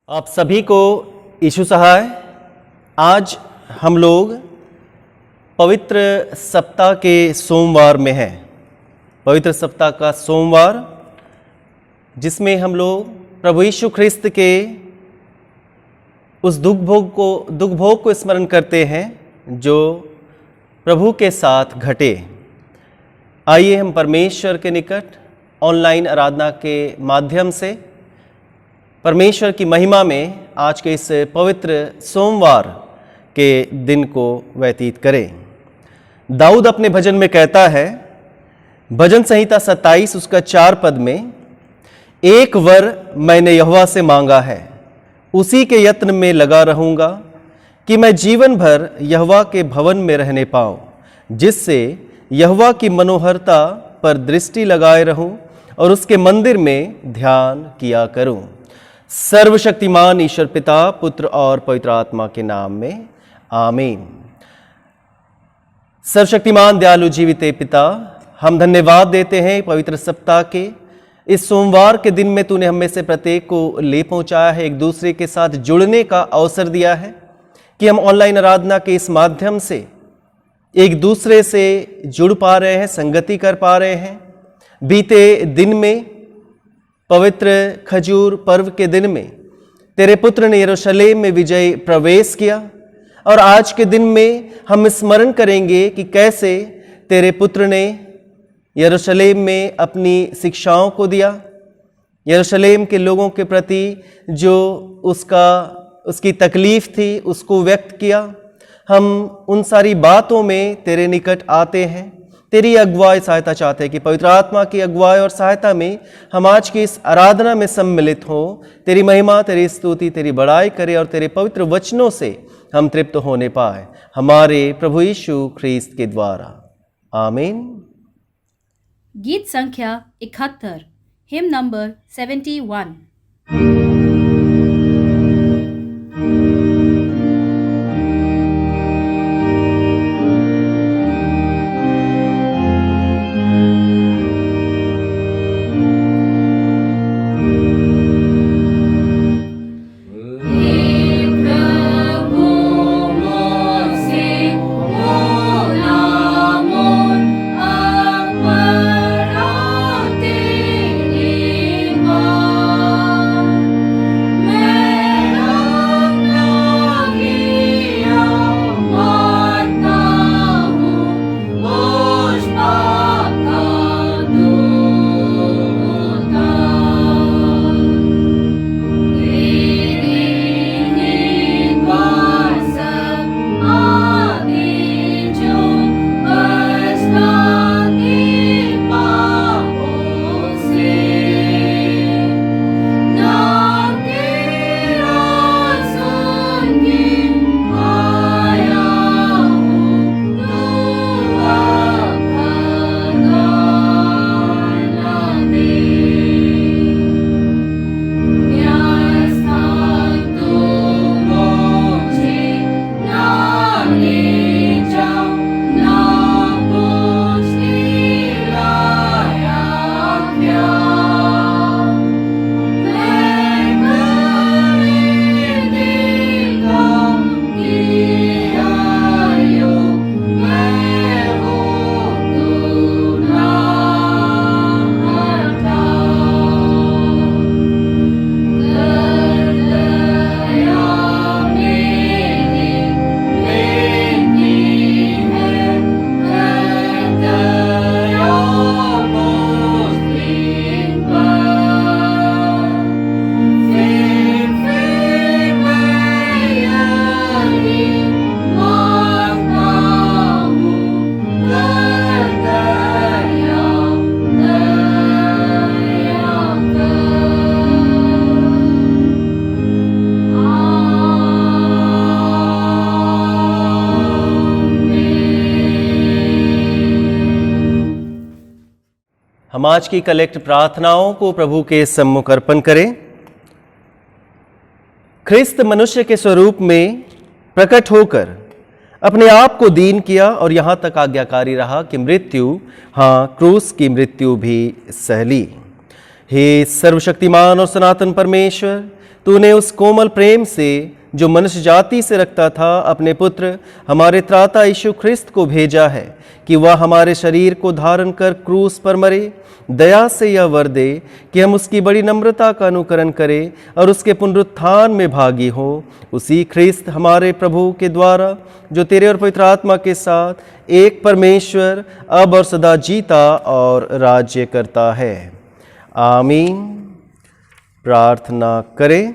आप सभी को यीशु सहाय। आज हम लोग पवित्र सप्ताह के सोमवार में हैं। पवित्र सप्ताह का सोमवार जिसमें हम लोग प्रभु यीशु ख्रिस्त के उस दुख भोग को स्मरण करते हैं जो प्रभु के साथ घटे। आइए हम परमेश्वर के निकट ऑनलाइन आराधना के माध्यम से परमेश्वर की महिमा में आज के इस पवित्र सोमवार के दिन को व्यतीत करें। दाऊद अपने भजन में कहता है, भजन संहिता 27 उसका 4 पद में, एक वर मैंने यहोवा से मांगा है, उसी के यत्न में लगा रहूँगा कि मैं जीवन भर यहोवा के भवन में रहने पाऊँ, जिससे यहोवा की मनोहरता पर दृष्टि लगाए रहूँ और उसके मंदिर में ध्यान किया करूँ। सर्वशक्तिमान ईश्वर पिता, पुत्र और पवित्र आत्मा के नाम में आमीन। सर्वशक्तिमान दयालु जीविते पिता, हम धन्यवाद देते हैं पवित्र सप्ताह के इस सोमवार के दिन में तूने हम में से प्रत्येक को ले पहुंचाया है, एक दूसरे के साथ जुड़ने का अवसर दिया है कि हम ऑनलाइन आराधना के इस माध्यम से एक दूसरे से जुड़ पा रहे हैं, संगति कर पा रहे हैं। बीते दिन में पवित्र खजूर पर्व के दिन में तेरे पुत्र ने यरूशलेम में विजय प्रवेश किया और आज के दिन में हम स्मरण करेंगे कि कैसे तेरे पुत्र ने यरूशलेम में अपनी शिक्षाओं को दिया, यरूशलेम के लोगों के प्रति जो उसकी तकलीफ थी उसको व्यक्त किया। हम उन सारी बातों में तेरे निकट आते हैं, तेरी अगुवाई सहायता चाहते हैं कि पवित्र आत्मा की अगुवाई और सहायता में हम आज की इस आराधना में सम्मिलित हो, तेरी महिमा, तेरी स्तुति, तेरी बड़ाई करें और तेरे पवित्र वचनों से हम तृप्त होने पाए, हमारे प्रभु यीशु ख्रीस्त के द्वारा, आमीन। गीत संख्या 71, हिम नंबर 71। हम आज की कलेक्ट प्रार्थनाओं को प्रभु के सम्मुख अर्पण करें। ख्रिस्त मनुष्य के स्वरूप में प्रकट होकर अपने आप को दीन किया और यहाँ तक आज्ञाकारी रहा कि मृत्यु, हाँ क्रूस की मृत्यु भी सह ली। हे सर्वशक्तिमान और सनातन परमेश्वर, तूने उस कोमल प्रेम से जो मनुष्य जाति से रखता था अपने पुत्र हमारे त्राता यीशु ख्रिस्त को भेजा है कि वह हमारे शरीर को धारण कर क्रूस पर मरे। दया से यह वर दे कि हम उसकी बड़ी नम्रता का अनुकरण करें और उसके पुनरुत्थान में भागी हो। उसी ख्रिस्त हमारे प्रभु के द्वारा जो तेरे और पवित्र आत्मा के साथ एक परमेश्वर अब और सदा जीता और राज्य करता है। आमीन। प्रार्थना करें।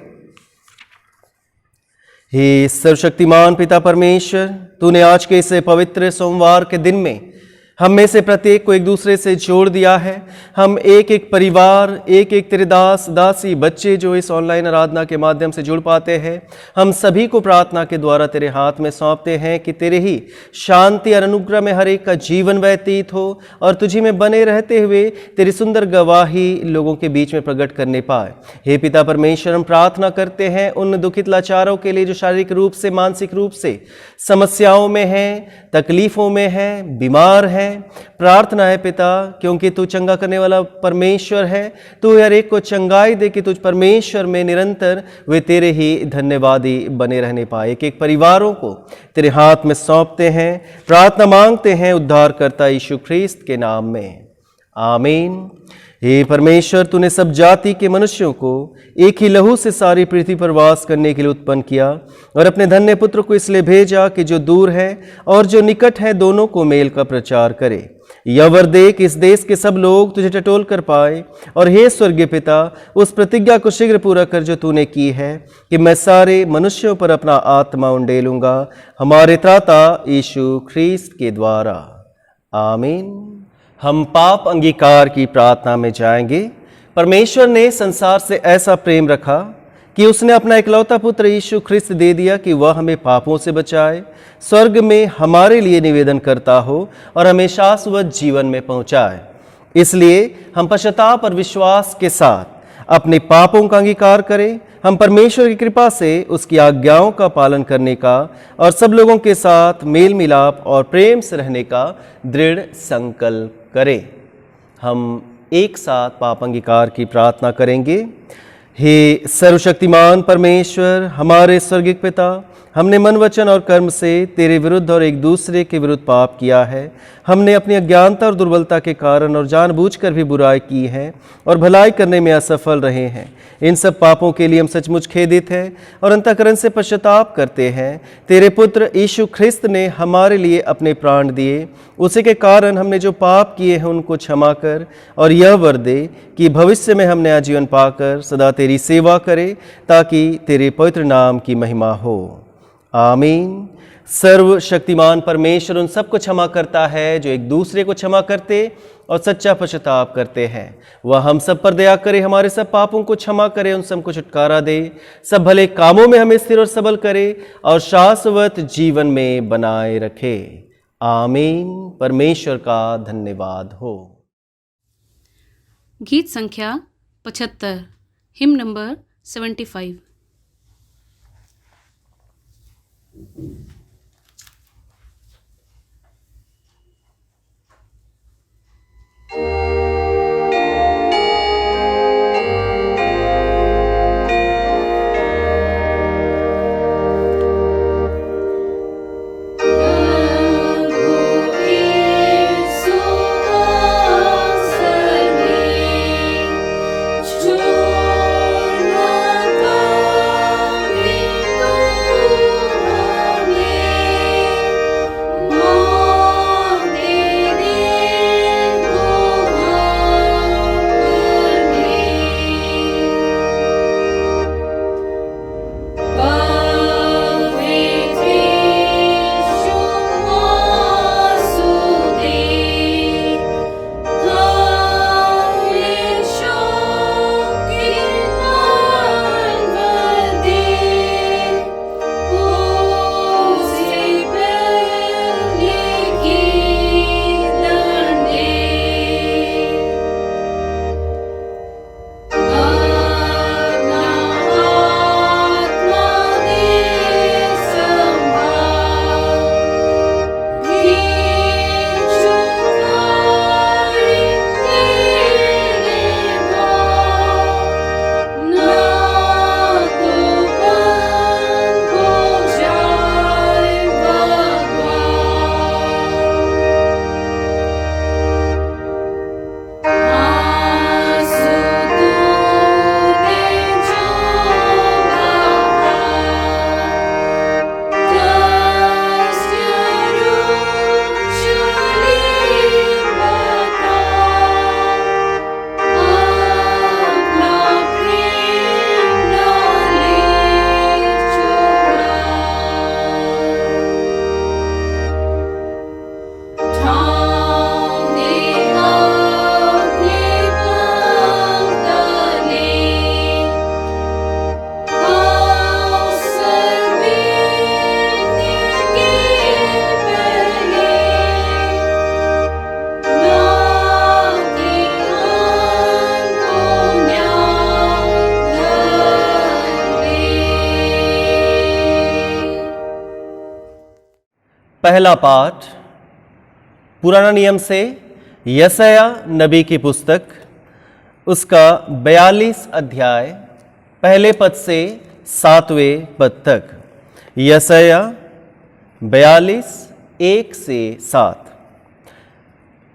हे सर्वशक्तिमान पिता परमेश्वर, तूने आज के इस पवित्र सोमवार के दिन में हम में से प्रत्येक को एक दूसरे से जोड़ दिया है। हम एक एक परिवार, एक एक तेरे दास दासी बच्चे जो इस ऑनलाइन आराधना के माध्यम से जुड़ पाते हैं, हम सभी को प्रार्थना के द्वारा तेरे हाथ में सौंपते हैं कि तेरे ही शांति और अनुग्रह में हर एक का जीवन व्यतीत हो और तुझी में बने रहते हुए तेरी सुंदर गवाही लोगों के बीच में प्रकट करने पाए। हे पिता परमेश्वर, हम प्रार्थना करते हैं उन दुखित लाचारों के लिए जो शारीरिक रूप से, मानसिक रूप से समस्याओं में हैं, तकलीफों में हैं, बीमार हैं। प्रार्थना है पिता, क्योंकि तू चंगा करने वाला परमेश्वर है, तू हर एक को चंगाई दे कि तुझ परमेश्वर में निरंतर वे तेरे ही धन्यवादी बने रहने पाए। एक एक परिवारों को तेरे हाथ में सौंपते हैं, प्रार्थना मांगते हैं उद्धारकर्ता यीशु ख्रिस्त के नाम में। आमीन। हे परमेश्वर, तूने सब जाति के मनुष्यों को एक ही लहू से सारी पृथ्वी पर वास करने के लिए उत्पन्न किया और अपने धन्य पुत्र को इसलिए भेजा कि जो दूर है और जो निकट है दोनों को मेल का प्रचार करे। यह वर दे कि इस देश के सब लोग तुझे टटोल कर पाए। और हे स्वर्गीय पिता, उस प्रतिज्ञा को शीघ्र पूरा कर जो तूने की है कि मैं सारे मनुष्यों पर अपना आत्मा उंडेलूंगा, हमारे त्राता यीशु ख्रिस्त के द्वारा। आमीन। हम पाप अंगीकार की प्रार्थना में जाएंगे। परमेश्वर ने संसार से ऐसा प्रेम रखा कि उसने अपना इकलौता पुत्र यीशु ख्रिस्त दे दिया कि वह हमें पापों से बचाए, स्वर्ग में हमारे लिए निवेदन करता हो और हमें शाश्वत जीवन में पहुंचाए। इसलिए हम पश्चाताप और विश्वास के साथ अपने पापों का अंगीकार करें। हम परमेश्वर की कृपा से उसकी आज्ञाओं का पालन करने का और सब लोगों के साथ मेल मिलाप और प्रेम से रहने का दृढ़ संकल्प करें। हम एक साथ पाप अंगीकार की प्रार्थना करेंगे। हे सर्वशक्तिमान परमेश्वर, हमारे स्वर्गीय पिता, हमने मन, वचन और कर्म से तेरे विरुद्ध और एक दूसरे के विरुद्ध पाप किया है। हमने अपनी अज्ञानता और दुर्बलता के कारण और जानबूझकर भी बुराई की है और भलाई करने में असफल रहे हैं। इन सब पापों के लिए हम सचमुच खेदित हैं और अंतःकरण से पश्चाताप करते हैं। तेरे पुत्र यीशु ख्रिस्त ने हमारे लिए अपने प्राण दिए, उसी के कारण हमने जो पाप किए हैं उनको क्षमा कर और यह वर दे कि भविष्य में हम नया जीवन पाकर सदा तेरी सेवा करें, ताकि तेरे पवित्र नाम की महिमा हो। आमीन। सर्वशक्तिमान परमेश्वर उन सबको क्षमा करता है जो एक दूसरे को क्षमा करते और सच्चा पश्चाताप करते हैं। वह हम सब पर दया करे, हमारे सब पापों को क्षमा करे, उन सबको छुटकारा दे, सब भले कामों में हमें स्थिर और सबल करे और शाश्वत जीवन में बनाए रखे। आमीन। परमेश्वर का धन्यवाद हो। गीत संख्या 75, हिम नंबर 75। Journal पहला पाठ पुराना नियम से यशायाह नबी की पुस्तक, उसका 42 अध्याय पहले पद से 7वें पद तक। यशायाह 42 1 से 7।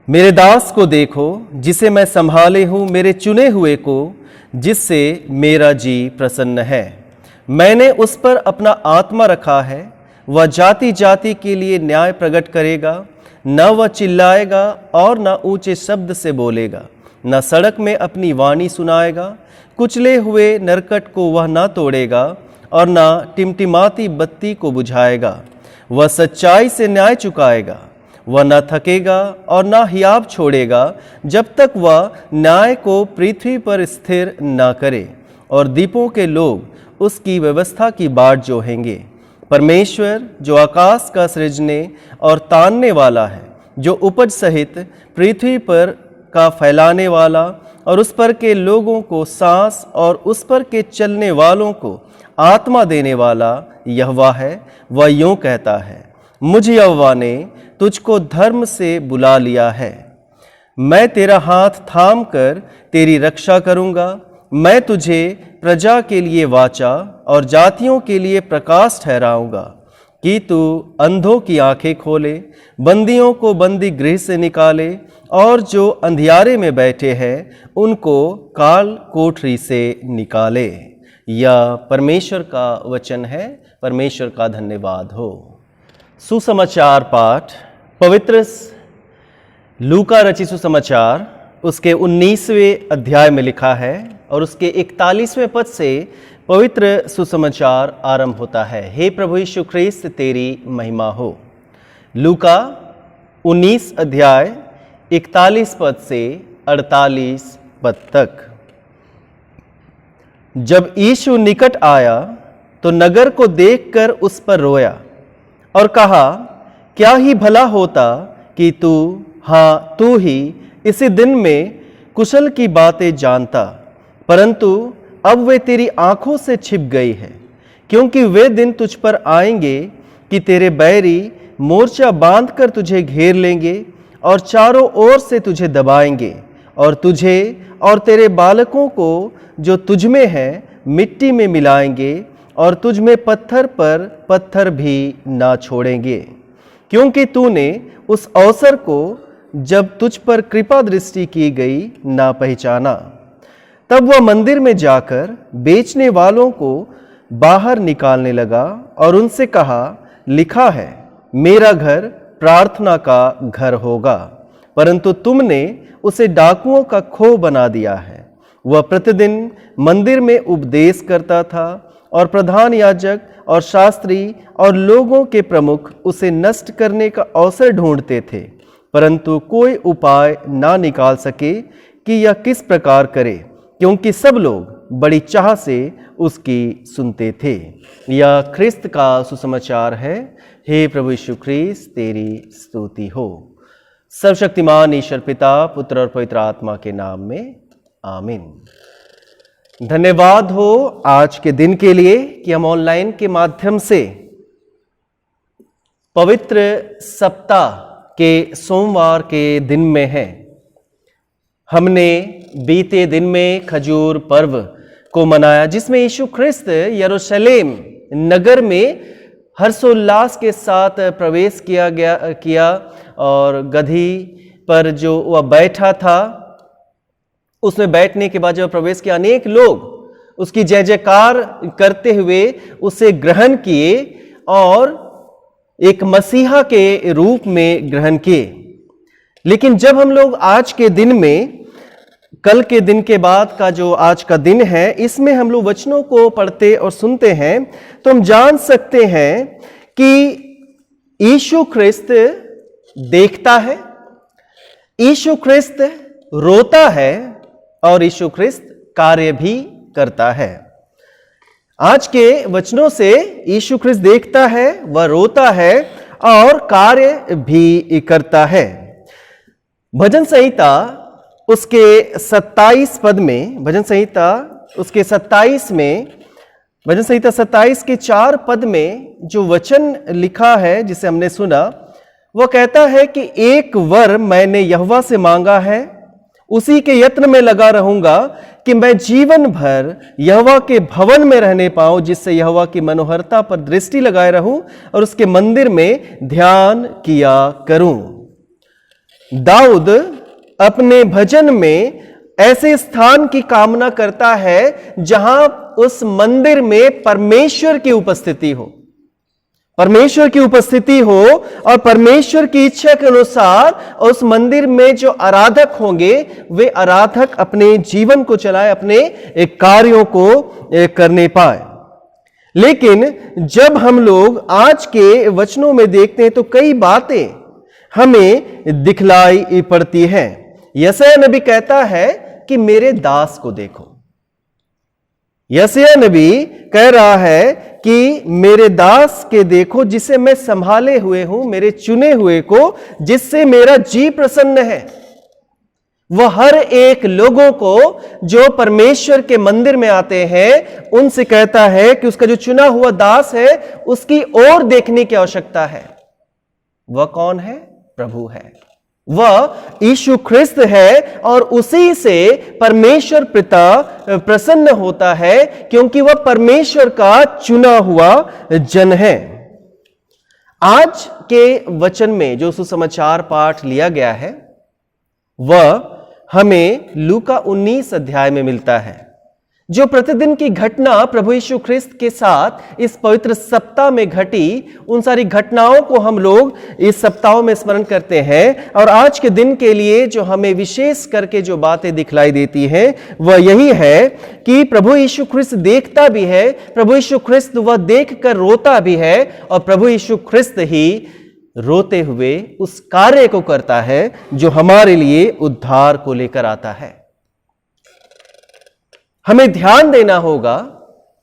मेरे दास को देखो जिसे मैं संभाले हूँ, मेरे चुने हुए को जिससे मेरा जी प्रसन्न है। मैंने उस पर अपना आत्मा रखा है, वह जाति जाति के लिए न्याय प्रकट करेगा। न वह चिल्लाएगा और न ऊंचे शब्द से बोलेगा, न सड़क में अपनी वाणी सुनाएगा। कुचले हुए नरकट को वह न तोड़ेगा और न टिमटिमाती बत्ती को बुझाएगा। वह सच्चाई से न्याय चुकाएगा, वह न थकेगा और न हियाव छोड़ेगा, जब तक वह न्याय को पृथ्वी पर स्थिर न करे। और दीपों के लोग उसकी व्यवस्था की बाट जोहेंगे। परमेश्वर जो आकाश का सृजने और तानने वाला है, जो उपज सहित पृथ्वी पर का फैलाने वाला और उस पर के लोगों को सांस और उस पर के चलने वालों को आत्मा देने वाला यहोवा है, वह यूं कहता है, मुझ यहोवा ने तुझको धर्म से बुला लिया है। मैं तेरा हाथ थाम कर तेरी रक्षा करूंगा। मैं तुझे प्रजा के लिए वाचा और जातियों के लिए प्रकाश ठहराऊंगा, कि तू अंधों की आंखें खोले, बंदियों को बंदी गृह से निकाले, और जो अंधियारे में बैठे हैं उनको काल कोठरी से निकाले। यह परमेश्वर का वचन है। परमेश्वर का धन्यवाद हो। सुसमाचार पाठ पवित्र लूका रचित सुसमाचार उसके 19वें अध्याय में लिखा है और उसके 41वें पद से पवित्र सुसमाचार आरंभ होता है। हे प्रभु यीशु ख्रीस्त, तेरी महिमा हो। लूका 19 अध्याय 41 पद से 48 पद तक। जब यीशु निकट आया तो नगर को देखकर उस पर रोया और कहा, क्या ही भला होता कि तू ही इसी दिन में कुशल की बातें जानता, परंतु अब वे तेरी आंखों से छिप गई है। क्योंकि वे दिन तुझ पर आएंगे कि तेरे बैरी मोर्चा बांधकर तुझे घेर लेंगे और चारों ओर से तुझे दबाएंगे, और तुझे और तेरे बालकों को जो तुझ में है मिट्टी में मिलाएंगे, और तुझ में पत्थर पर पत्थर भी ना छोड़ेंगे। क्योंकि तूने उस अवसर को जब तुझ पर कृपा दृष्टि की गई ना पहचाना। तब वह मंदिर में जाकर बेचने वालों को बाहर निकालने लगा और उनसे कहा, लिखा है, मेरा घर प्रार्थना का घर होगा, परंतु तुमने उसे डाकुओं का खो बना दिया है। वह प्रतिदिन मंदिर में उपदेश करता था और प्रधान याजक और शास्त्री और लोगों के प्रमुख उसे नष्ट करने का अवसर ढूंढते थे, परंतु कोई उपाय ना निकाल सके कि यह किस प्रकार करे, क्योंकि सब लोग बड़ी चाह से उसकी सुनते थे। यह ख्रिस्त का सुसमाचार है। हे प्रभु यीशु ख्रीस्त, तेरी स्तुति हो। सर्वशक्तिमान ईश्वर पिता, पुत्र और पवित्र आत्मा के नाम में आमीन। धन्यवाद हो आज के दिन के लिए कि हम ऑनलाइन के माध्यम से पवित्र सप्ताह के सोमवार के दिन में हैं। हमने बीते दिन में खजूर पर्व को मनाया, जिसमें यीशु ख्रिस्त यरूशलेम नगर में हर्षोल्लास के साथ प्रवेश किया और गधी पर जो वह बैठा था, उसमें बैठने के बाद जब प्रवेश किया, अनेक लोग उसकी जय जयकार करते हुए उसे ग्रहण किए और एक मसीहा के रूप में ग्रहण किए। लेकिन जब हम लोग आज के दिन में, कल के दिन के बाद का जो आज का दिन है, इसमें हम लोग वचनों को पढ़ते और सुनते हैं, तो हम जान सकते हैं कि यीशु ख्रिस्त देखता है, यीशु ख्रिस्त रोता है और यीशु ख्रिस्त कार्य भी करता है। आज के वचनों से यीशु ख्रिस्त देखता है, वह रोता है और कार्य भी करता है। भजन संहिता उसके 27 पद में, भजन संहिता उसके 27 में भजन संहिता 27 के 4 पद में जो वचन लिखा है जिसे हमने सुना, वह कहता है कि एक वर मैंने यहोवा से मांगा है, उसी के यत्न में लगा रहूंगा कि मैं जीवन भर यहोवा के भवन में रहने पाऊं, जिससे यहोवा की मनोहरता पर दृष्टि लगाए रहूं और उसके मंदिर में ध्यान किया करूं। दाऊद अपने भजन में ऐसे स्थान की कामना करता है जहां उस मंदिर में परमेश्वर की उपस्थिति हो, परमेश्वर की उपस्थिति हो और परमेश्वर की इच्छा के अनुसार उस मंदिर में जो आराधक होंगे वे आराधक अपने जीवन को चलाए, अपने कार्यों को करने पाए। लेकिन जब हम लोग आज के वचनों में देखते हैं तो कई बातें हमें दिखलाई पड़ती हैं। यशायाह नबी कहता है कि मेरे दास को देखो। यशायाह नबी कह रहा है कि मेरे दास के देखो, जिसे मैं संभाले हुए हूं, मेरे चुने हुए को, जिससे मेरा जी प्रसन्न है। वह हर एक लोगों को जो परमेश्वर के मंदिर में आते हैं उनसे कहता है कि उसका जो चुना हुआ दास है उसकी ओर देखने की आवश्यकता है। वह कौन है? प्रभु है, वह यीशु ख्रिस्त है और उसी से परमेश्वर पिता प्रसन्न होता है, क्योंकि वह परमेश्वर का चुना हुआ जन है। आज के वचन में जो सुसमाचार पाठ लिया गया है वह हमें लूका 19 अध्याय में मिलता है, जो प्रतिदिन की घटना प्रभु यीशु ख्रिस्त के साथ इस पवित्र सप्ताह में घटी, उन सारी घटनाओं को हम लोग इस सप्ताह में स्मरण करते हैं। और आज के दिन के लिए जो हमें विशेष करके जो बातें दिखलाई देती हैं वह यही है कि प्रभु यीशु ख्रिस्त देखता भी है, प्रभु यीशु ख्रिस्त वह देखकर रोता भी है, और प्रभु यीशु ख्रिस्त ही रोते हुए उस कार्य को करता है जो हमारे लिए उद्धार को लेकर आता है। हमें ध्यान देना होगा,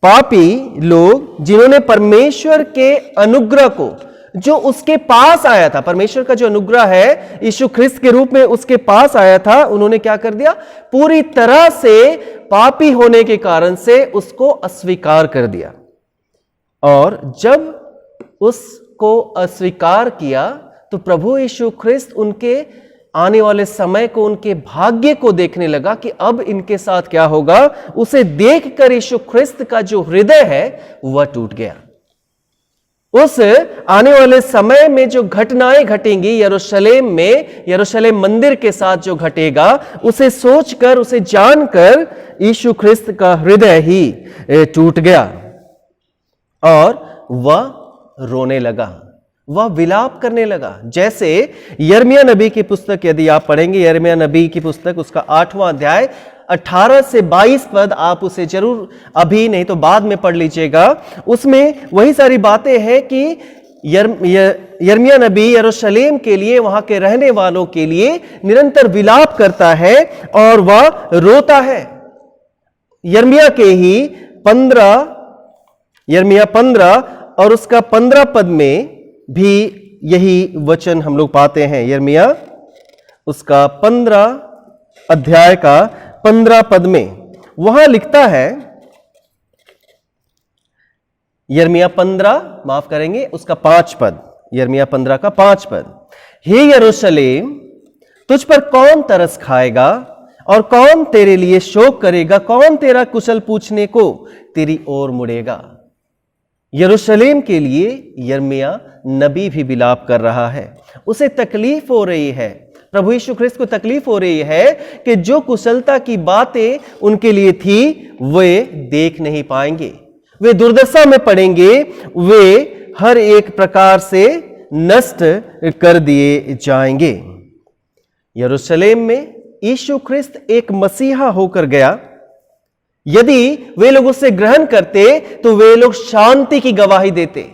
पापी लोग जिन्होंने परमेश्वर के अनुग्रह को, जो उसके पास आया था, परमेश्वर का जो अनुग्रह है यीशु ख्रिस्त के रूप में उसके पास आया था, उन्होंने क्या कर दिया? पूरी तरह से पापी होने के कारण से उसको अस्वीकार कर दिया। और जब उसको अस्वीकार किया तो प्रभु यीशु ख्रिस्त उनके आने वाले समय को, उनके भाग्य को देखने लगा कि अब इनके साथ क्या होगा। उसे देखकर यीशु ख्रिस्त का जो हृदय है वह टूट गया। उस आने वाले समय में जो घटनाएं घटेंगी यरूशलेम में, यरूशलेम मंदिर के साथ जो घटेगा, उसे सोचकर, उसे जानकर यीशु ख्रिस्त का हृदय ही टूट गया और वह रोने लगा, वह विलाप करने लगा। जैसे यिर्मयाह नबी की पुस्तक यदि आप पढ़ेंगे, यिर्मयाह नबी की पुस्तक उसका 8वां अध्याय 18 से 22 पद, आप उसे जरूर अभी नहीं तो बाद में पढ़ लीजिएगा। उसमें वही सारी बातें हैं कि यिर्मयाह नबी यरूशलेम के लिए, वहां के रहने वालों के लिए निरंतर विलाप करता है और वह रोता है। यिर्मयाह के ही 15 और उसका 15 पद में भी यही वचन हम लोग पाते हैं। यिर्मयाह उसका 15 अध्याय का 15 पद में वहां लिखता है, यिर्मयाह 15, माफ करेंगे, उसका 5 पद, यिर्मयाह 15 का 5 पद, हे यरूशलेम, तुझ पर कौन तरस खाएगा और कौन तेरे लिए शोक करेगा? कौन तेरा कुशल पूछने को तेरी ओर मुड़ेगा? यरूशलेम के लिए यिर्मयाह नबी भी विलाप कर रहा है। उसे तकलीफ हो रही है, प्रभु यीशु ख्रिस्त को तकलीफ हो रही है कि जो कुशलता की बातें उनके लिए थी वे देख नहीं पाएंगे, वे दुर्दशा में पड़ेंगे, वे हर एक प्रकार से नष्ट कर दिए जाएंगे। यरूशलेम में यीशु ख्रिस्त एक मसीहा होकर गया। यदि वे लोग उसे ग्रहण करते तो वे लोग शांति की गवाही देते,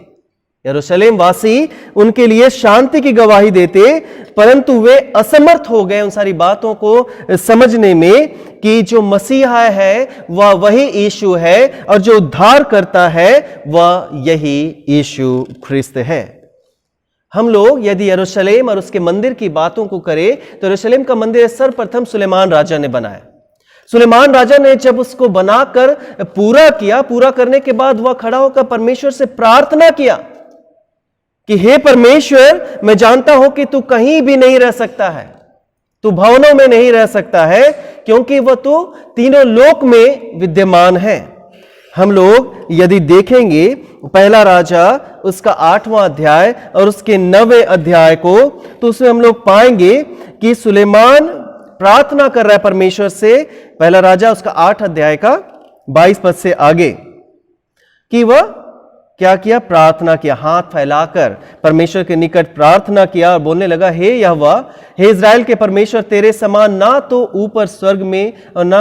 यरूशलेम वासी उनके लिए शांति की गवाही देते, परंतु वे असमर्थ हो गए उन सारी बातों को समझने में कि जो मसीहा है वह वही यीशु है और जो उद्धार करता है वह यही यीशु ख्रिस्त है। हम लोग यदि यरूशलेम और उसके मंदिर की बातों को करें तो यरूशलेम का मंदिर सर्वप्रथम सुलेमान राजा ने बनाया। सुलेमान राजा ने जब उसको बनाकर पूरा किया, पूरा करने के बाद वह खड़ा होकर परमेश्वर से प्रार्थना किया कि हे परमेश्वर, मैं जानता हूं कि तू कहीं भी नहीं रह सकता है, तू भवनों में नहीं रह सकता है, क्योंकि वह तो तीनों लोक में विद्यमान है। हम लोग यदि देखेंगे पहला राजा उसका 8वां अध्याय और उसके 9वें अध्याय को, तो उसमें हम लोग पाएंगे कि सुलेमान प्रार्थना कर रहा है परमेश्वर से। पहला राजा उसका 8 अध्याय का 22 पद से आगे, कि वह क्या किया? प्रार्थना किया, हाथ फैलाकर परमेश्वर के निकट प्रार्थना किया और बोलने लगा, हे यहोवा, हे इज़राइल के परमेश्वर, तेरे समान ना तो ऊपर स्वर्ग में और ना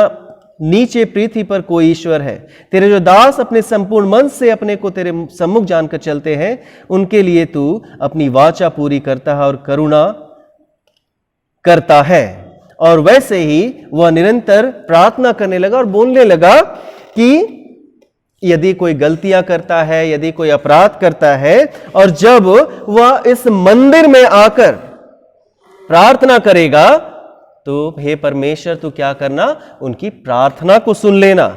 नीचे पृथ्वी पर कोई ईश्वर है। तेरे जो दास अपने संपूर्ण मन से अपने को तेरे सम्मुख जानकर चलते हैं, उनके लिए तू अपनी वाचा पूरी करता है और करुणा करता है। और वैसे ही वह निरंतर प्रार्थना करने लगा और बोलने लगा कि यदि कोई गलतियां करता है, यदि कोई अपराध करता है, और जब वह इस मंदिर में आकर प्रार्थना करेगा, तो हे परमेश्वर तू क्या करना? उनकी प्रार्थना को सुन लेना।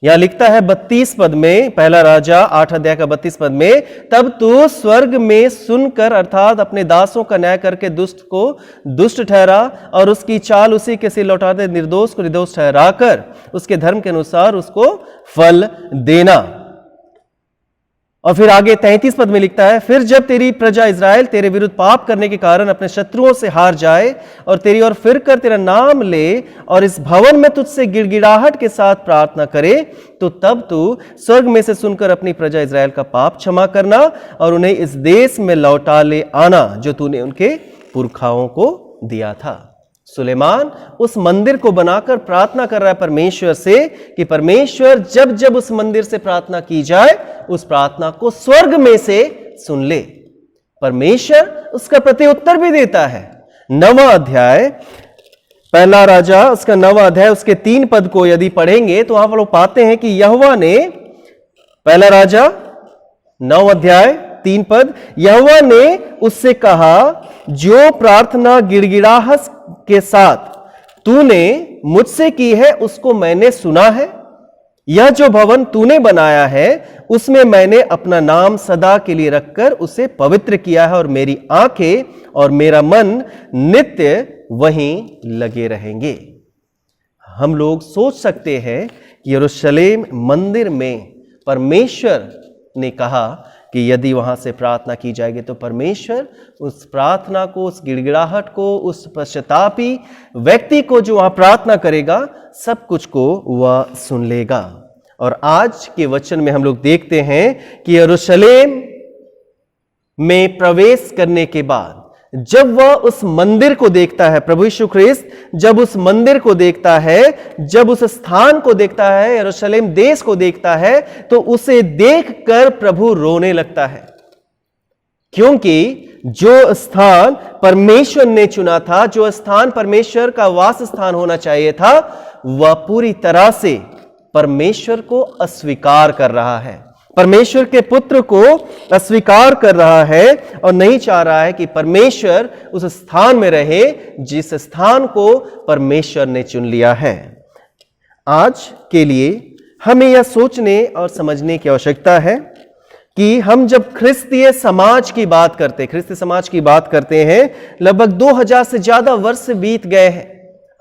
यहां लिखता है 32 पद में, पहला राजा 8 अध्याय का 32 पद में, तब तू स्वर्ग में सुनकर अर्थात अपने दासों का न्याय करके दुष्ट को दुष्ट ठहरा और उसकी चाल उसी के सिर लौटा दे, निर्दोष को निर्दोष ठहराकर उसके धर्म के अनुसार उसको फल देना। और फिर आगे 33 पद में लिखता है, फिर जब तेरी प्रजा इज़राइल तेरे विरुद्ध पाप करने के कारण अपने शत्रुओं से हार जाए और तेरी ओर फिर कर तेरा नाम ले और इस भवन में तुझसे गिड़गिड़ाहट के साथ प्रार्थना करे, तो तब तू स्वर्ग में से सुनकर अपनी प्रजा इज़राइल का पाप क्षमा करना और उन्हें इस देश में लौटा ले आना जो तूने उनके पुरखाओं को दिया था। सुलेमान उस मंदिर को बनाकर प्रार्थना कर रहा है परमेश्वर से कि परमेश्वर जब जब उस मंदिर से प्रार्थना की जाए, उस प्रार्थना को स्वर्ग में से सुन ले। परमेश्वर उसका प्रत्युत्तर भी देता है। 9वां अध्याय, पहला राजा उसका 9वां अध्याय उसके 3 पद को यदि पढ़ेंगे तो वहां लोग पाते हैं कि यहोवा ने, पहला राजा 9 अध्याय 3 पद, यहोवा ने उससे कहा, जो प्रार्थना गिड़गिड़ाहट के साथ तूने मुझसे की है उसको मैंने सुना है। यह जो भवन तूने बनाया है उसमें मैंने अपना नाम सदा के लिए रखकर उसे पवित्र किया है और मेरी आंखें और मेरा मन नित्य वहीं लगे रहेंगे। हम लोग सोच सकते हैं कि यरूशलेम मंदिर में परमेश्वर ने कहा कि यदि वहां से प्रार्थना की जाएगी तो परमेश्वर उस प्रार्थना को, उस गिड़गिड़ाहट को, उस पश्चातापी व्यक्ति को जो वहां प्रार्थना करेगा, सब कुछ को वह सुन लेगा। और आज के वचन में हम लोग देखते हैं कि यरूशलेम में प्रवेश करने के बाद जब वह उस मंदिर को देखता है, प्रभु यीशु ख्रिस्त जब उस मंदिर को देखता है, जब उस स्थान को देखता है, यरूशलेम देश को देखता है, तो उसे देखकर प्रभु रोने लगता है। क्योंकि जो स्थान परमेश्वर ने चुना था, जो स्थान परमेश्वर का वास स्थान होना चाहिए था, वह पूरी तरह से परमेश्वर को अस्वीकार कर रहा है, परमेश्वर के पुत्र को अस्वीकार कर रहा है और नहीं चाह रहा है कि परमेश्वर उस स्थान में रहे जिस स्थान को परमेश्वर ने चुन लिया है। आज के लिए हमें यह सोचने और समझने की आवश्यकता है कि हम जब ख्रिस्तीय समाज की बात करते, ख्रिस्तीय समाज की बात करते हैं, लगभग 2000 से ज्यादा वर्ष बीत गए हैं।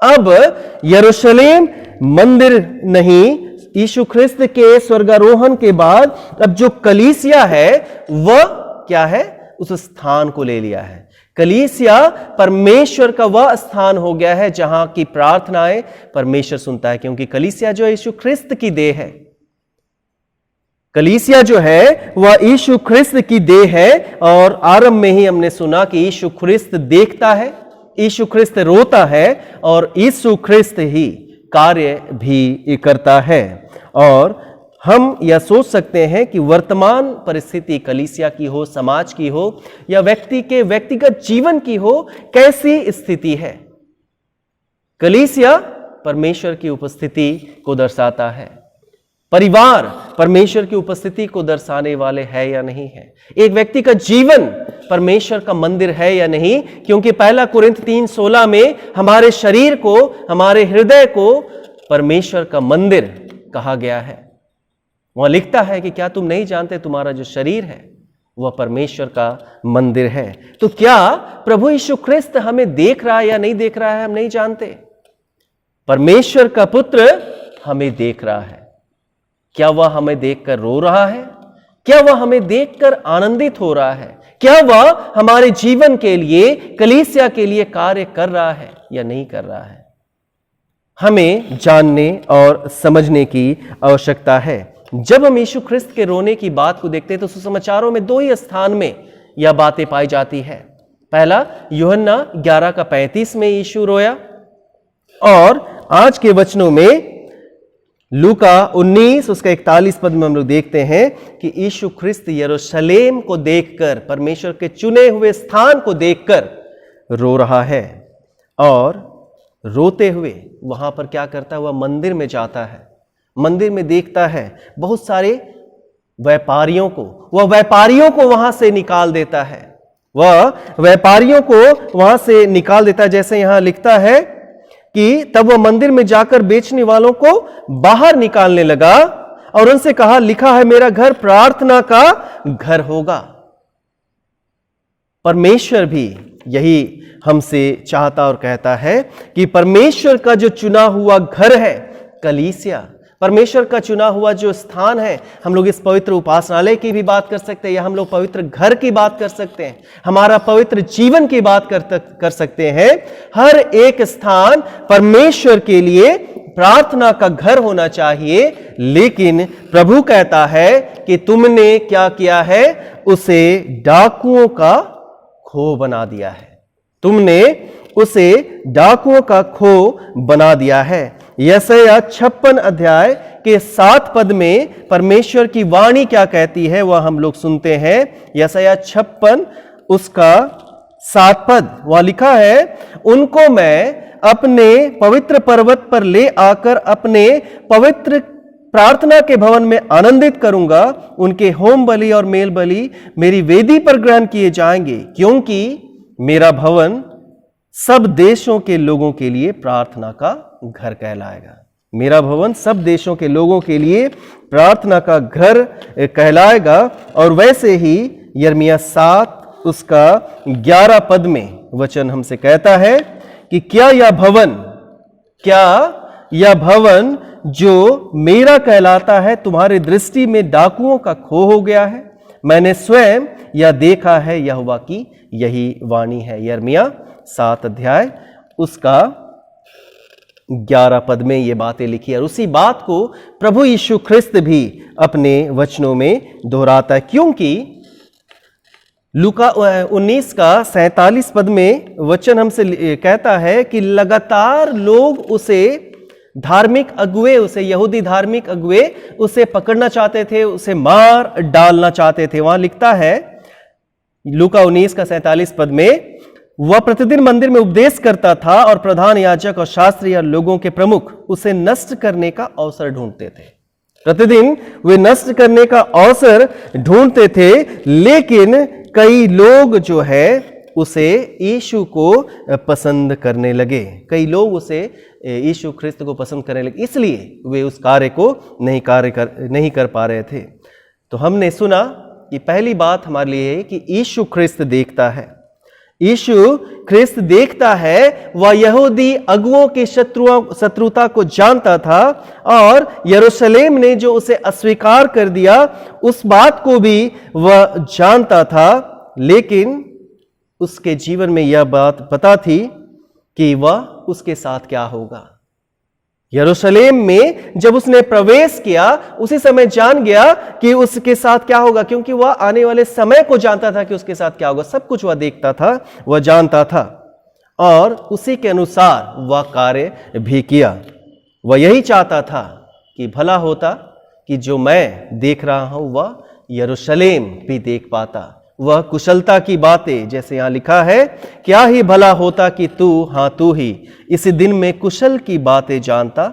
अब यरूशलेम मंदिर नहीं, यीशु ख्रिस्त के स्वर्गारोहण के बाद अब जो कलीसिया है वह क्या है? उस स्थान को ले लिया है। कलीसिया परमेश्वर का वह स्थान हो गया है जहां की प्रार्थनाएं परमेश्वर सुनता है, क्योंकि कलीसिया जो है यीशु ख्रिस्त की देह है। कलीसिया जो है वह यीशु ख्रिस्त की देह है। और आरंभ में ही हमने सुना कि यीशु ख्रिस्त देखता है, यीशु ख्रिस्त रोता है और यीशु ख्रिस्त ही कार्य भी करता है। और हम यह सोच सकते हैं कि वर्तमान परिस्थिति कलीसिया की हो, समाज की हो या व्यक्ति के व्यक्तिगत जीवन की हो, कैसी स्थिति है, कलीसिया परमेश्वर की उपस्थिति को दर्शाता है। परिवार परमेश्वर की उपस्थिति को दर्शाने वाले है या नहीं है। एक व्यक्ति का जीवन परमेश्वर का मंदिर है या नहीं, क्योंकि पहला कुरिन्थ 3:16 में हमारे शरीर को, हमारे हृदय को परमेश्वर का मंदिर कहा गया है। वहां लिखता है कि क्या तुम नहीं जानते तुम्हारा जो शरीर है वह परमेश्वर का मंदिर है। तो क्या प्रभु यीशु ख्रिस्त हमें देख रहा है या नहीं देख रहा है, हम नहीं जानते। परमेश्वर का पुत्र हमें देख रहा है। क्या वह हमें देखकर रो रहा है? क्या वह हमें देखकर आनंदित हो रहा है? क्या वह हमारे जीवन के लिए, कलीसिया के लिए कार्य कर रहा है या नहीं कर रहा है? हमें जानने और समझने की आवश्यकता है। जब हम यीशु ख्रिस्त के रोने की बात को देखते हैं तो सुसमाचारों में 2 ही स्थान में यह बातें पाई जाती है। पहला यूहन्ना 11:35 में यीशु रोया, और आज के वचनों में लूका 19 उसका 41 पद में हम लोग देखते हैं कि यीशु ख्रिस्त यरूशलेम को देखकर, परमेश्वर के चुने हुए स्थान को देखकर रो रहा है। और रोते हुए वहां पर क्या करता है, वह मंदिर में जाता है, मंदिर में देखता है बहुत सारे व्यापारियों को, वह व्यापारियों को वहां से निकाल देता है, वह व्यापारियों को वहां से निकाल देता है। जैसे यहां लिखता है कि तब वह मंदिर में जाकर बेचने वालों को बाहर निकालने लगा और उनसे कहा, लिखा है मेरा घर प्रार्थना का घर होगा। परमेश्वर भी यही हमसे चाहता और कहता है कि परमेश्वर का जो चुना हुआ घर है कलीसिया, परमेश्वर का चुना हुआ जो स्थान है, हम लोग इस पवित्र उपासनालय की भी बात कर सकते हैं, या हम लोग पवित्र घर की बात कर सकते हैं, हमारा पवित्र जीवन की बात कर सकते हैं। हर एक स्थान परमेश्वर के लिए प्रार्थना का घर होना चाहिए। लेकिन प्रभु कहता है कि तुमने क्या किया है, उसे डाकुओं का खो बना दिया है, तुमने उसे डाकुओं का खो बना दिया है। यशायाह 56 अध्याय के 7 पद में परमेश्वर की वाणी क्या कहती है वह हम लोग सुनते हैं। यशायाह 56 उसका 7 पद, वह लिखा है, उनको मैं अपने पवित्र पर्वत पर ले आकर अपने पवित्र प्रार्थना के भवन में आनंदित करूंगा। उनके होम बलि और मेल बलि मेरी वेदी पर ग्रहण किए जाएंगे, क्योंकि मेरा भवन सब देशों के लोगों के लिए प्रार्थना का घर कहलाएगा। मेरा भवन सब देशों के लोगों के लिए प्रार्थना का घर कहलाएगा। और वैसे ही यिर्मयाह 7 उसका 11 पद में वचन हमसे कहता है कि क्या यह भवन जो मेरा कहलाता है तुम्हारी दृष्टि में डाकुओं का खो हो गया है? मैंने स्वयं यह देखा है, यहोवा की यही वाणी है। यिर्मयाह 7 अध्याय उसका 11 पद में ये बातें लिखी है। और उसी बात को प्रभु यीशु ख्रिस्त भी अपने वचनों में दोहराता है, क्योंकि लूका 19 का 47 पद में वचन हमसे कहता है कि लगातार लोग उसे धार्मिक अगुए, उसे यहूदी धार्मिक अगुए उसे पकड़ना चाहते थे, उसे मार डालना चाहते थे। वहां लिखता है लूका 19 का 47 पद में, वह प्रतिदिन मंदिर में उपदेश करता था और प्रधान याजक और शास्त्री और लोगों के प्रमुख उसे नष्ट करने का अवसर ढूंढते थे। प्रतिदिन वे नष्ट करने का अवसर ढूंढते थे, लेकिन कई लोग जो है उसे यीशु को पसंद करने लगे। कई लोग उसे यीशु ख्रिस्त को पसंद करने लगे, इसलिए वे उस कार्य को नहीं कर पा रहे थे। तो हमने सुना कि पहली बात हमारे लिए है कि यीशु ख्रिस्त देखता है। यीशु ख्रिस्त देखता है, वह यहूदी अगुओं की शत्रुता को जानता था, और यरूशलेम ने जो उसे अस्वीकार कर दिया उस बात को भी वह जानता था। लेकिन उसके जीवन में यह बात पता थी कि वह उसके साथ क्या होगा। यरूशलेम में जब उसने प्रवेश किया उसी समय जान गया कि उसके साथ क्या होगा, क्योंकि वह आने वाले समय को जानता था कि उसके साथ क्या होगा। सब कुछ वह देखता था, वह जानता था, और उसी के अनुसार वह कार्य भी किया। वह यही चाहता था कि भला होता कि जो मैं देख रहा हूं वह यरूशलेम भी देख पाता। वह कुशलता की बातें, जैसे यहां लिखा है, क्या ही भला होता कि तू ही इसी दिन में कुशल की बातें जानता,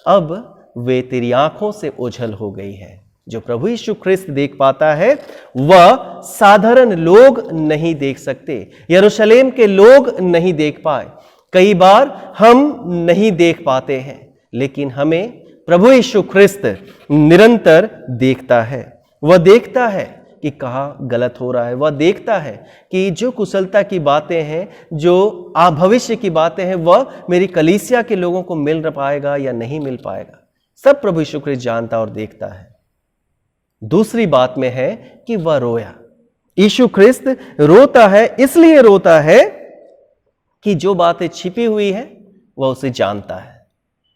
अब वे तेरी आंखों से ओझल हो गई है। जो प्रभु यीशु ख्रिस्त देख पाता है वह साधारण लोग नहीं देख सकते, यरूशलेम के लोग नहीं देख पाए। कई बार हम नहीं देख पाते हैं, लेकिन हमें प्रभु यीशु ख्रिस्त निरंतर देखता है। वह देखता है कि कहाँ गलत हो रहा है, वह देखता है कि जो कुशलता की बातें हैं, जो भविष्य की बातें हैं, वह मेरी कलीसिया के लोगों को मिल पाएगा या नहीं मिल पाएगा। सब प्रभु यीशु ख्रिस्त जानता और देखता है। दूसरी बात में है कि वह रोया। यीशु ख्रिस्त रोता है, इसलिए रोता है कि जो बातें छिपी हुई है वह उसे जानता है।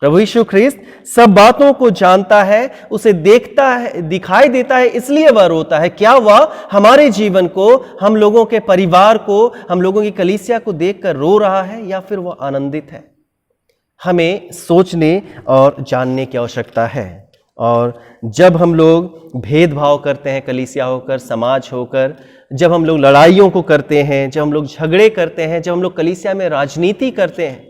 प्रभु यीशु ख्रिस्त सब बातों को जानता है, उसे देखता है, दिखाई देता है, इसलिए वह रोता है। क्या वह हमारे जीवन को, हम लोगों के परिवार को, हम लोगों की कलीसिया को देखकर रो रहा है या फिर वह आनंदित है? हमें सोचने और जानने की आवश्यकता है। और जब हम लोग भेदभाव करते हैं, कलीसिया होकर, समाज होकर, जब हम लोग लड़ाइयों को करते हैं, जब हम लोग झगड़े करते हैं, जब हम लोग कलीसिया में राजनीति करते हैं,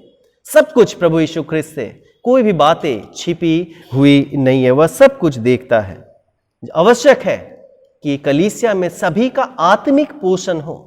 सब कुछ प्रभु यीशु ख्रिस्त से कोई भी बातें छिपी हुई नहीं है, वह सब कुछ देखता है। आवश्यक है कि कलीसिया में सभी का आत्मिक पोषण हो,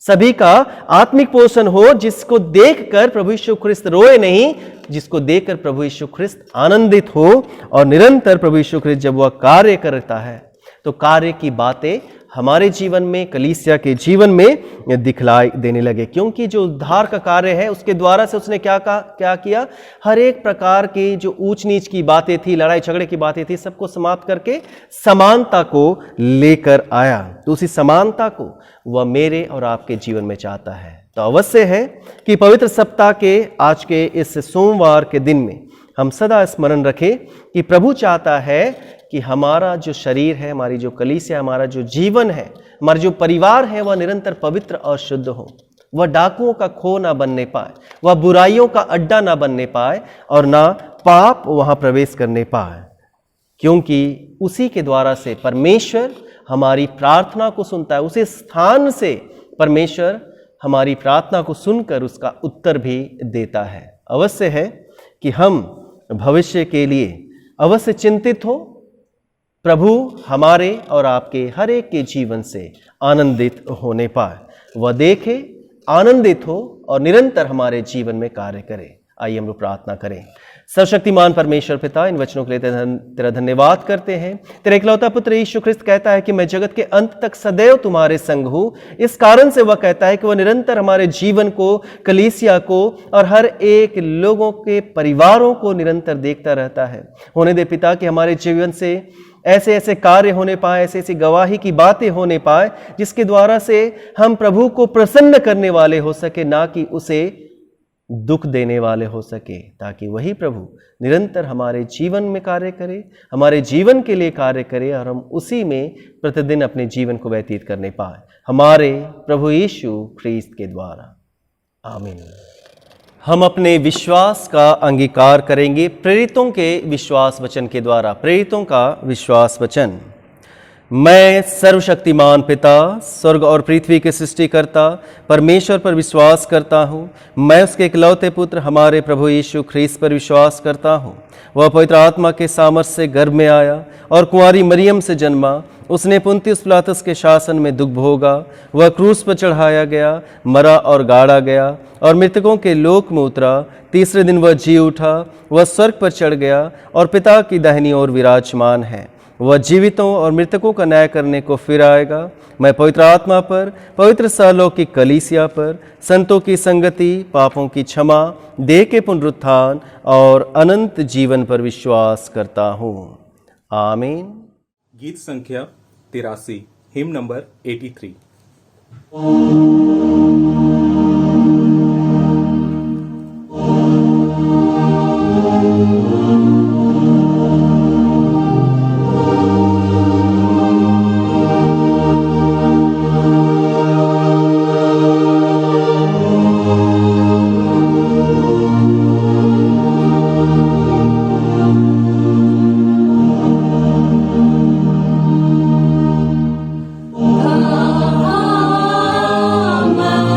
सभी का आत्मिक पोषण हो, जिसको देखकर प्रभु यीशु ख्रिस्त रोए नहीं, जिसको देखकर प्रभु यीशु ख्रिस्त आनंदित हो। और निरंतर प्रभु यीशु ख्रिस्त जब वह कार्य करता है तो कार्य की बातें हमारे जीवन में, कलीसिया के जीवन में दिखलाई देने लगे। क्योंकि जो उद्धार का कार्य है उसके द्वारा से उसने क्या किया, हर एक प्रकार की जो ऊंच नीच की बातें थी, लड़ाई झगड़े की बातें थी, सबको समाप्त करके समानता को लेकर आया। तो उसी समानता को वह मेरे और आपके जीवन में चाहता है। तो अवश्य है कि पवित्र सप्ताह के आज के इस सोमवार के दिन में हम सदा स्मरण रखें कि प्रभु चाहता है कि हमारा जो शरीर है, हमारी जो कलीसिया, हमारा जो जीवन है, हमारा जो परिवार है, वह निरंतर पवित्र और शुद्ध हो। वह डाकुओं का खो ना बनने पाए, वह बुराइयों का अड्डा ना बनने पाए और ना पाप वहां प्रवेश करने पाए। क्योंकि उसी के द्वारा से परमेश्वर हमारी प्रार्थना को सुनता है। उसी स्थान से परमेश्वर हमारी प्रार्थना को सुनकर उसका उत्तर भी देता है। अवश्य है कि हम भविष्य के लिए अवश्य चिंतित हो। प्रभु हमारे और आपके हर एक के जीवन से आनंदित होने पाए, वह देखे, आनंदित हो और निरंतर हमारे जीवन में कार्य करे। आइए हम लोग प्रार्थना करें। सर्वशक्तिमान परमेश्वर पिता, इन वचनों के लिए तेरा धन्यवाद करते हैं। तेरा इकलौता पुत्र यीशु ख्रिस्त कहता है कि मैं जगत के अंत तक सदैव तुम्हारे संग हूँ। इस कारण से वह कहता है कि वह निरंतर हमारे जीवन को, कलीसिया को और हर एक लोगों के परिवारों को निरंतर देखता रहता है। होने दे पिता कि हमारे जीवन से ऐसे ऐसे कार्य होने पाए, ऐसी ऐसी गवाही की बातें होने पाए, जिसके द्वारा से हम प्रभु को प्रसन्न करने वाले हो सके, ना कि उसे दुख देने वाले हो सके, ताकि वही प्रभु निरंतर हमारे जीवन में कार्य करे, हमारे जीवन के लिए कार्य करे और हम उसी में प्रतिदिन अपने जीवन को व्यतीत करने पाए, हमारे प्रभु यीशु ख्रिस्त के द्वारा। आमीन। हम अपने विश्वास का अंगीकार करेंगे प्रेरितों के विश्वास वचन के द्वारा। प्रेरितों का विश्वास वचन। मैं सर्वशक्तिमान पिता, स्वर्ग और पृथ्वी के सृष्टिकर्ता परमेश्वर पर विश्वास करता हूँ। मैं उसके इकलौते पुत्र हमारे प्रभु यीशु ख्रिस्त पर विश्वास करता हूँ। वह पवित्र आत्मा के सामर्थ्य से गर्भ में आया और कुंवारी मरियम से जन्मा। उसने पुन्तियुस पिलातुस के शासन में दुख भोगा। वह क्रूस पर चढ़ाया गया, मरा और गाड़ा गया और मृतकों के लोक में उतरा। तीसरे दिन वह जी उठा। वह स्वर्ग पर चढ़ गया और पिता की दाहिनी ओर विराजमान है। वह जीवितों और मृतकों का न्याय करने को फिर आएगा। मैं पवित्र आत्मा पर, पवित्र सार्वलौकिक कलीसिया पर, संतों की संगति, पापों की क्षमा, देह के पुनरुत्थान और अनंत जीवन पर विश्वास करता हूँ। आमीन। गीत संख्या 83, हिम नंबर 83। Mama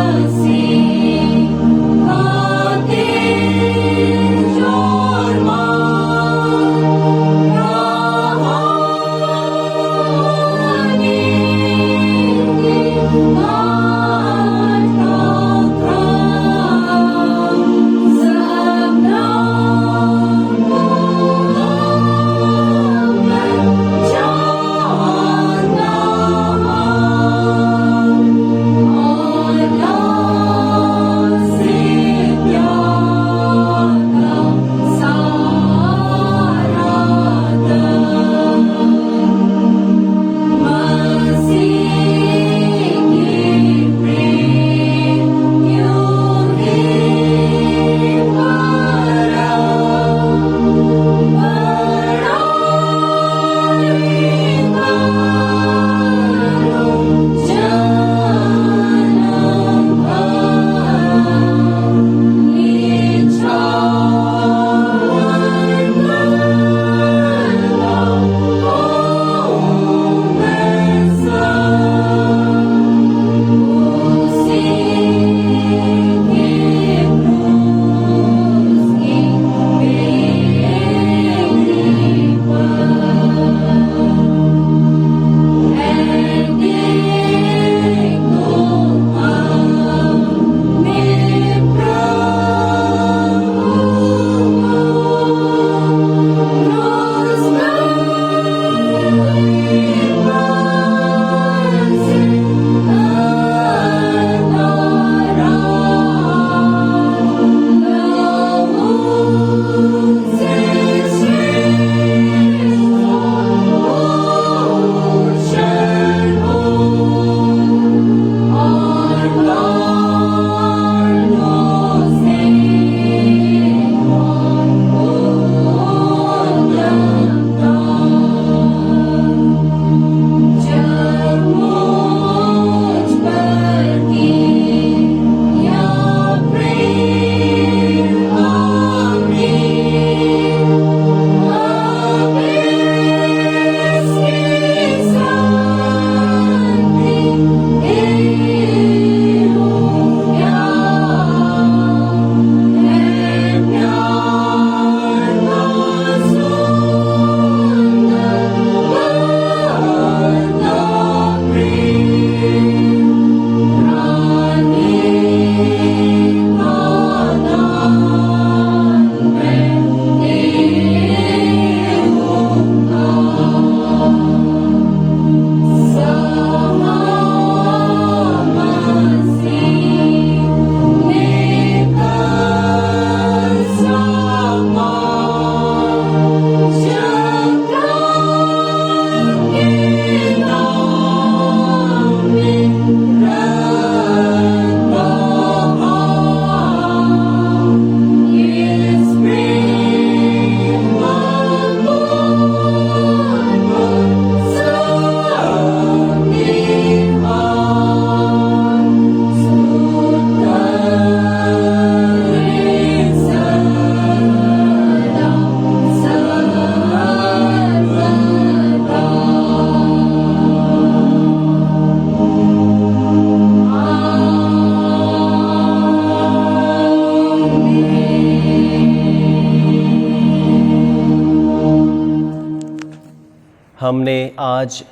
आज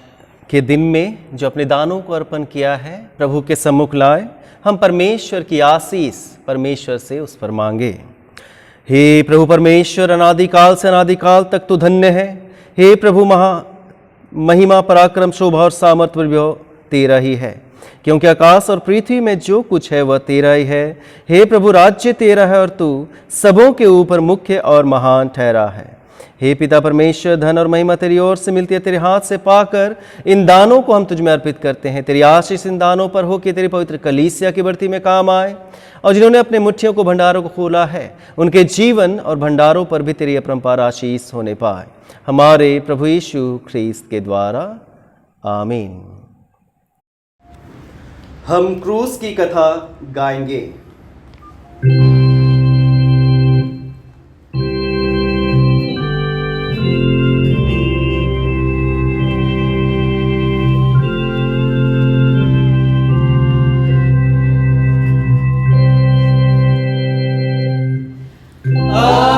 के दिन में जो अपने दानों को अर्पण किया है प्रभु के सम्मुख लाए, हम परमेश्वर की आशीष परमेश्वर से उस पर मांगे। हे प्रभु परमेश्वर, अनादिकाल से अनादिकाल तक तो धन्य है। हे प्रभु, महिमा पराक्रम शोभा और सामर्थ्य विभव तेरा ही है, क्योंकि आकाश और पृथ्वी में जो कुछ है वह तेरा ही है। हे प्रभु, राज्य तेरा है और तू सबों के ऊपर मुख्य और महान ठहरा है। हे पिता परमेश्वर, धन और महिमा तेरी ओर से मिलती है। तेरे हाथ से पाकर इन दानों को हम तुझ में अर्पित करते हैं। तेरी आशीष इन दानों पर हो कि तेरी पवित्र कलीसिया की बढ़ती में काम आए, और जिन्होंने अपने मुट्ठियों को भंडारों को खोला है उनके जीवन और भंडारों पर भी तेरी अपरंपार आशीष होने पाए, हमारे प्रभु यीशु ख्रीस्त के द्वारा, आमीन। हम क्रूस की कथा गाएंगे। Hallelujah.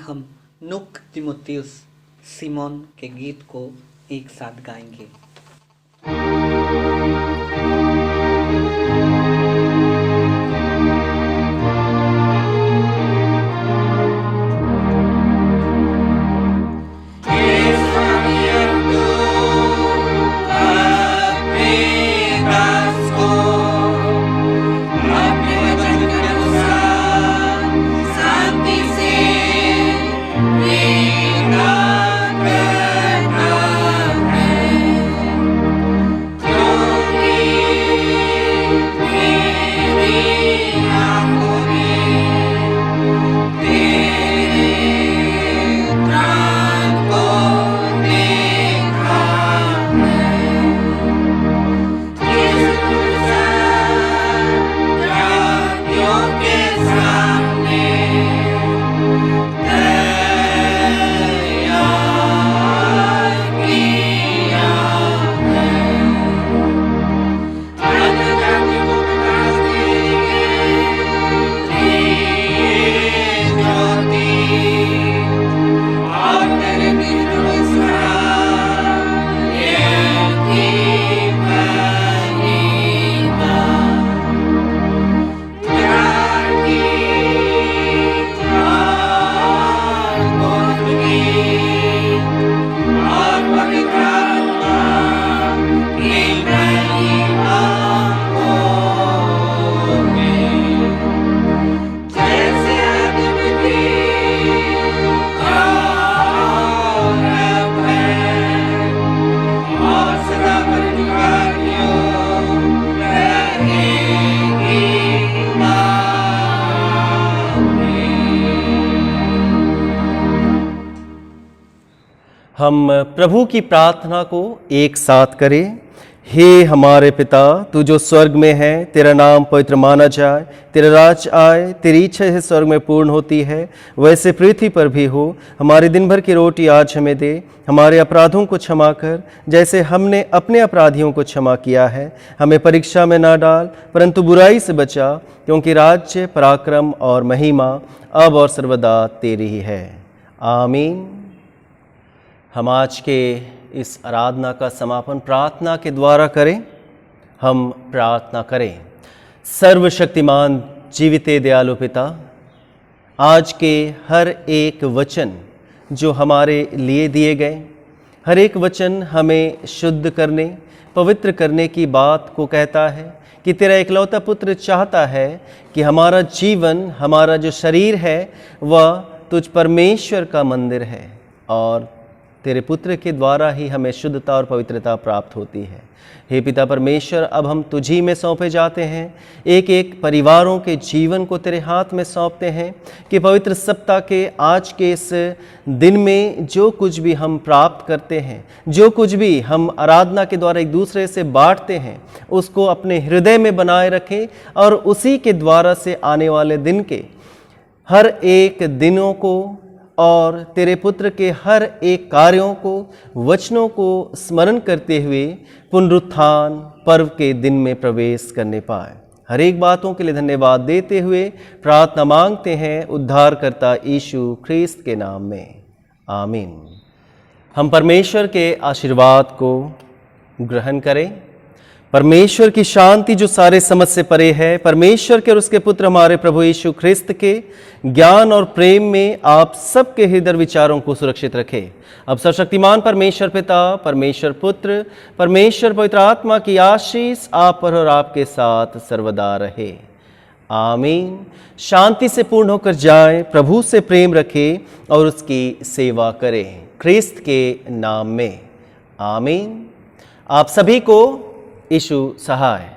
हम नुक तिमोथियुस सिमोन के गीत को एक साथ गाएंगे। हम प्रभु की प्रार्थना को एक साथ करें। हे हमारे पिता, तू जो स्वर्ग में है, तेरा नाम पवित्र माना जाए, तेरा राज आए, तेरी इच्छा है स्वर्ग में पूर्ण होती है, वैसे पृथ्वी पर भी हो। हमारी दिन भर की रोटी आज हमें दे, हमारे अपराधों को क्षमा कर जैसे हमने अपने अपराधियों को क्षमा किया है। हमें परीक्षा में ना डाल, परंतु बुराई से बचा, क्योंकि राज्य, पराक्रम और महिमा अब और सर्वदा तेरी ही है। आमीन। हम आज के इस आराधना का समापन प्रार्थना के द्वारा करें। हम प्रार्थना करें। सर्वशक्तिमान जीवित दयालु पिता, आज के हर एक वचन जो हमारे लिए दिए गए, हर एक वचन हमें शुद्ध करने, पवित्र करने की बात को कहता है कि तेरा इकलौता पुत्र चाहता है कि हमारा जीवन, हमारा जो शरीर है वह तुझ परमेश्वर का मंदिर है और तेरे पुत्र के द्वारा ही हमें शुद्धता और पवित्रता प्राप्त होती है। हे पिता परमेश्वर, अब हम तुझी में सौंपे जाते हैं। एक एक परिवारों के जीवन को तेरे हाथ में सौंपते हैं कि पवित्र सप्ताह के आज के इस दिन में जो कुछ भी हम प्राप्त करते हैं, जो कुछ भी हम आराधना के द्वारा एक दूसरे से बांटते हैं, उसको अपने हृदय में बनाए रखें और उसी के द्वारा से आने वाले दिन के हर एक दिनों को और तेरे पुत्र के हर एक कार्यों को, वचनों को स्मरण करते हुए पुनरुत्थान पर्व के दिन में प्रवेश करने पाए। हर एक बातों के लिए धन्यवाद देते हुए प्रार्थना मांगते हैं उद्धारकर्ता यीशु ख्रीस्त के नाम में। आमीन। हम परमेश्वर के आशीर्वाद को ग्रहण करें। परमेश्वर की शांति जो सारे समझ से परे है, परमेश्वर के और उसके पुत्र हमारे प्रभु यीशु ख्रिस्त के ज्ञान और प्रेम में आप सबके हृदय विचारों को सुरक्षित रखे। अब सर्वशक्तिमान परमेश्वर पिता, परमेश्वर पुत्र, परमेश्वर पवित्र आत्मा की आशीष आप पर और आपके साथ सर्वदा रहे। आमीन। शांति से पूर्ण होकर जाएं, प्रभु से प्रेम रखें और उसकी सेवा करें ख्रिस्त के नाम में। आमीन। आप सभी को यीशु सहाय।